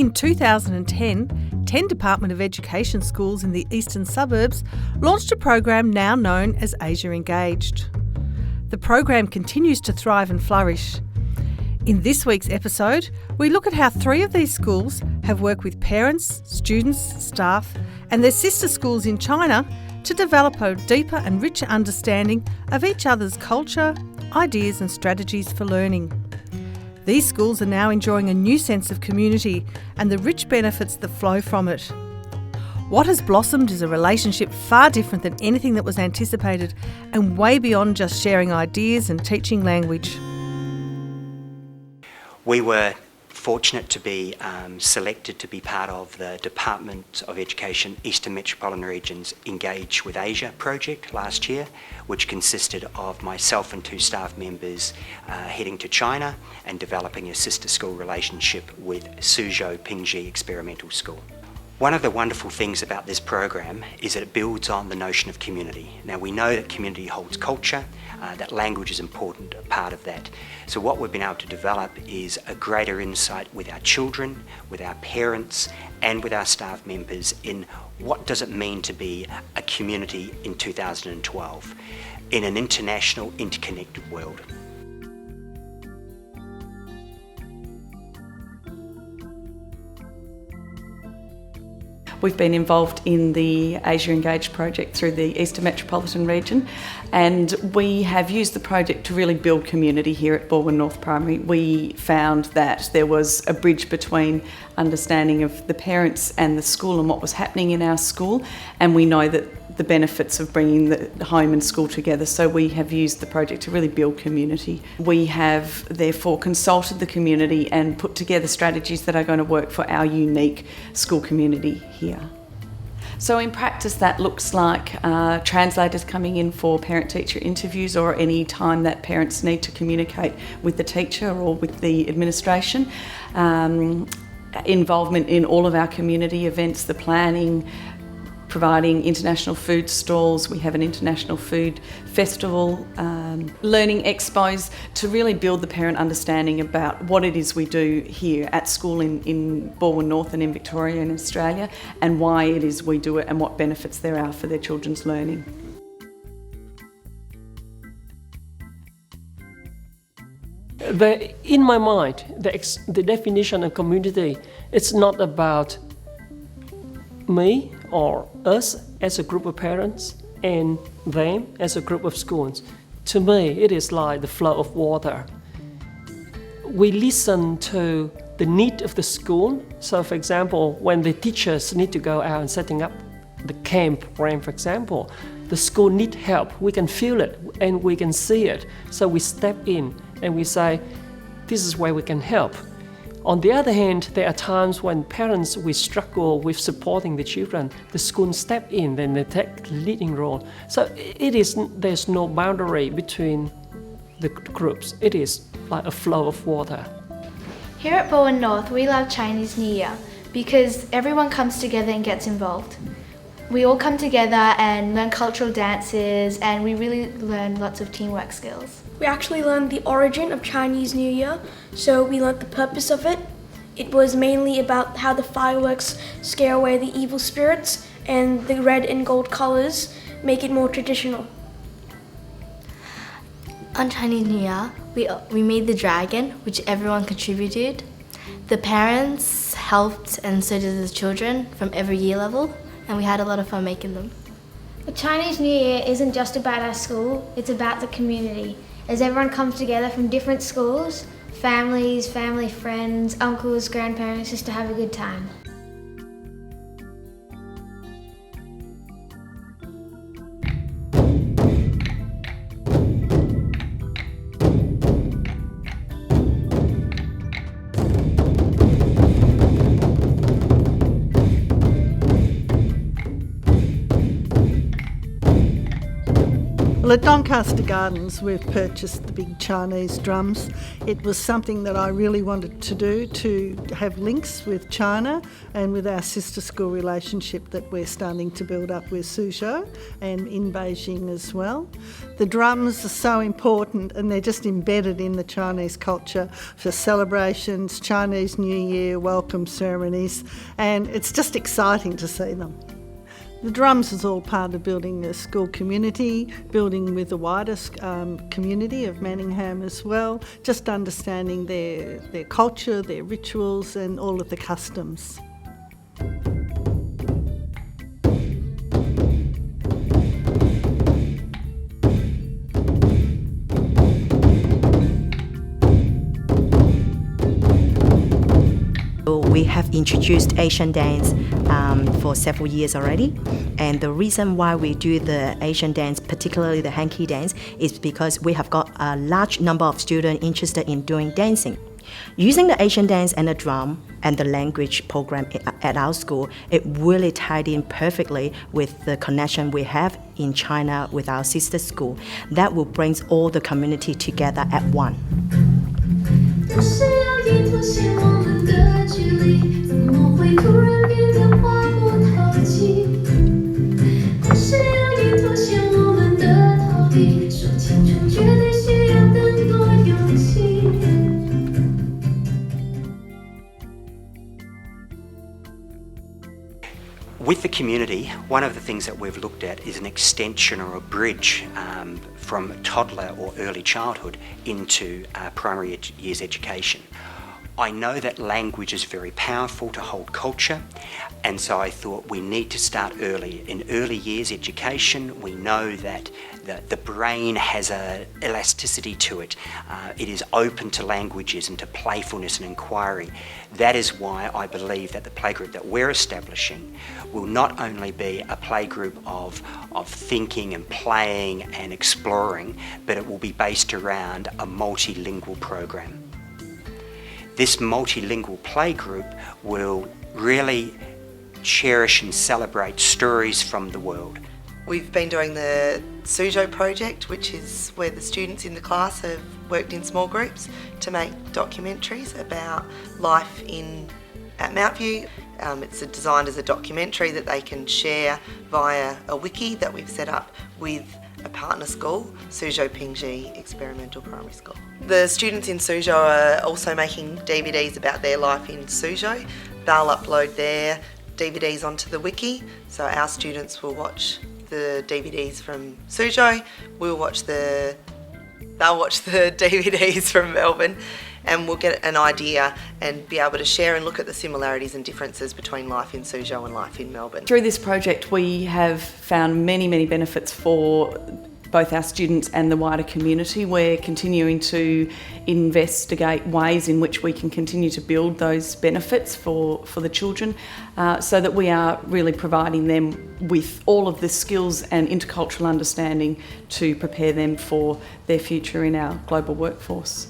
In 2010, 10 Department of Education schools in the eastern suburbs launched a program now known as Asia Engaged. The program continues to thrive and flourish. In this week's episode, we look at how 3 of these schools have worked with parents, students, staff and their sister schools in China to develop a deeper and richer understanding of each other's culture, ideas and strategies for learning. These schools are now enjoying a new sense of community and the rich benefits that flow from it. What has blossomed is a relationship far different than anything that was anticipated and way beyond just sharing ideas and teaching language. We were fortunate to be selected to be part of the Department of Education Eastern Metropolitan Region's Engage with Asia project last year, which consisted of myself and 2 staff members heading to China and developing a sister school relationship with Suzhou Pingji Experimental School. One of the wonderful things about this program is that it builds on the notion of community. Now we know that community holds culture, that language is an important part of that. So what we've been able to develop is a greater insight with our children, with our parents and with our staff members in what does it mean to be a community in 2012 in an international, interconnected world. We've been involved in the Asia Engage project through the Eastern Metropolitan Region, and we have used the project to really build community here at Balwyn North Primary. We found that there was a bridge between understanding of the parents and the school and what was happening in our school, and we know that the benefits of bringing the home and school together. So we have used the project to really build community. We have therefore consulted the community and put together strategies that are going to work for our unique school community here. So in practice that looks like translators coming in for parent-teacher interviews or any time that parents need to communicate with the teacher or with the administration. Involvement in all of our community events, the planning, providing international food stalls. We have an international food festival, learning expos to really build the parent understanding about what it is we do here at school in Balwyn North and in Victoria and Australia, and why it is we do it and what benefits there are for their children's learning. In my mind, the definition of community, it's not about me or us as a group of parents and them as a group of schools. To me, it is like the flow of water. We listen to the need of the school. So for example, when the teachers need to go out and setting up the camp program, for example, the school need help. We can feel it and we can see it. So we step in and we say, this is where we can help. On the other hand, there are times when parents we struggle with supporting the children. The school step in, then they take the leading role. So there's no boundary between the groups. It is like a flow of water. Here at Balwyn North, we love Chinese New Year because everyone comes together and gets involved. We all come together and learn cultural dances, and we really learn lots of teamwork skills. We actually learned the origin of Chinese New Year, so we learned the purpose of it. It was mainly about how the fireworks scare away the evil spirits, and the red and gold colors make it more traditional. On Chinese New Year, we made the dragon, which everyone contributed. The parents helped, and so did the children from every year level, and we had a lot of fun making them. The Chinese New Year isn't just about our school, it's about the community. As everyone comes together from different schools, families, family friends, uncles, grandparents, just to have a good time. Well, at Doncaster Gardens, we've purchased the big Chinese drums. It was something that I really wanted to do, to have links with China and with our sister school relationship that we're starting to build up with Suzhou and in Beijing as well. The drums are so important, and they're just embedded in the Chinese culture for celebrations, Chinese New Year, welcome ceremonies, and it's just exciting to see them. The drums is all part of building a school community, building with the wider community of Manningham as well, just understanding their culture, their rituals and all of the customs. We have introduced Asian dance for several years already, and the reason why we do the Asian dance, particularly the hanky dance, is because we have got a large number of students interested in doing dancing. Using the Asian dance and the drum and the language program at our school, it really tied in perfectly with the connection we have in China with our sister school. That will bring all the community together at one. With the community, one of the things that we've looked at is an extension or a bridge from toddler or early childhood into primary years education. I know that language is very powerful to hold culture, and so I thought we need to start early. In early years education, we know that the brain has an elasticity to it. It is open to languages and to playfulness and inquiry. That is why I believe that the playgroup that we're establishing will not only be a playgroup of thinking and playing and exploring, but it will be based around a multilingual program. This multilingual playgroup will really cherish and celebrate stories from the world. We've been doing the Suzhou project, which is where the students in the class have worked in small groups to make documentaries about life at Mountview. It's designed as a documentary that they can share via a wiki that we've set up with a partner school, Suzhou Pingji Experimental Primary School. The students in Suzhou are also making DVDs about their life in Suzhou. They'll upload their DVDs onto the wiki, so our students will watch the DVDs from Suzhou, they'll watch the DVDs from Melbourne, and we'll get an idea and be able to share and look at the similarities and differences between life in Suzhou and life in Melbourne. Through this project, we have found many benefits for both our students and the wider community. We're continuing to investigate ways in which we can continue to build those benefits for the children, so that we are really providing them with all of the skills and intercultural understanding to prepare them for their future in our global workforce.